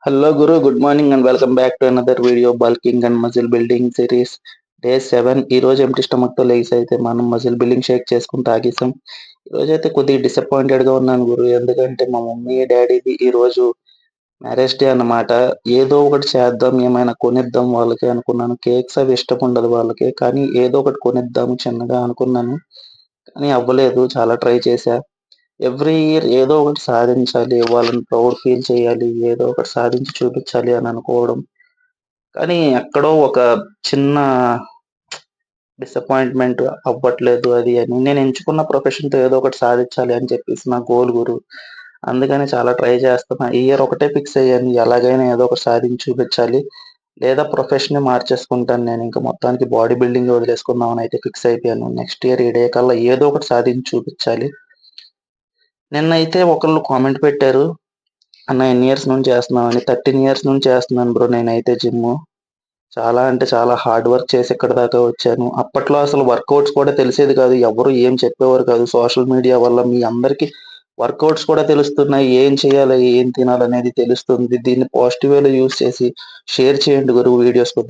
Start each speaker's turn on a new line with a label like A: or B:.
A: Hello Guru, good morning and welcome back to another video bulking and muscle building series. Day 7 ఈరోజు empty స్టమక్తో legs అయితే మనం muscle building Sheikh చేసుకుని తాగేసాం. ఈరోజైతే కొద్దిగా డిసప్పాయింటెడ్గా ఉన్నాను గురు. ఎందుకంటే మా మమ్మీ డాడీది ఈరోజు మ్యారేజ్ డే అన్నమాట. ఏదో ఒకటి చేద్దాం, ఏమైనా కొనిద్దాం వాళ్ళకి అనుకున్నాను. కేక్స్ అవి ఇష్టం ఉండదు వాళ్ళకి, కానీ ఏదో ఒకటి కొనిద్దాం చిన్నగా అనుకున్నాను. కానీ అవ్వలేదు, చాలా ట్రై చేశా. ఎవ్రీ ఇయర్ ఏదో ఒకటి సాధించాలి, వాళ్ళని ప్రౌడ్ ఫీల్ చేయాలి, ఏదో ఒకటి సాధించి చూపించాలి అని అనుకోవడం. కానీ ఎక్కడో ఒక చిన్న డిసప్పాయింట్మెంట్ అవ్వట్లేదు అది అని. నేను ఎంచుకున్న ప్రొఫెషన్‌తో ఏదో ఒకటి సాధించాలి అని చెప్పేసి నా గోల్ గురు. అందుకని చాలా ట్రై చేస్తున్నా. ఈ ఇయర్ ఒకటే ఫిక్స్ అయ్యాను. ఎలాగైనా ఏదో ఒకటి సాధించి చూపించాలి. లేదా ప్రొఫెషనే మార్చేసుకుంటాను నేను. ఇంక మొత్తానికి బాడీ బిల్డింగ్ వదిలేసుకుందాం అని అయితే ఫిక్స్ అయిపోయాను. నెక్స్ట్ ఇయర్ ఈ డే కల్లా ఏదో ఒకటి సాధించి చూపించాలి. నిన్నైతే ఒకళ్ళు కామెంట్ పెట్టారు. అన్న ఎన్ని ఇయర్స్ నుంచి చేస్తున్నావని. 13 ఇయర్స్ నుంచి చేస్తున్నాను బ్రో నేనైతే జిమ్ము. చాలా అంటే చాలా హార్డ్ వర్క్ చేసి ఇక్కడి దాకా వచ్చాను. అప్పట్లో అసలు వర్కౌట్స్ కూడా తెలిసేది కాదు. ఎవ్వరు ఏం చెప్పేవారు కాదు. సోషల్ మీడియా వల్ల మీ అందరికీ వర్కౌట్స్ కూడా తెలుస్తున్నాయి. ఏం చేయాలి, ఏం తినాలనేది తెలుస్తుంది. దీన్ని పాజిటివ్ వేలో యూజ్ చేసి షేర్ చేయండి గురు వీడియోస్ కొద్దిగా.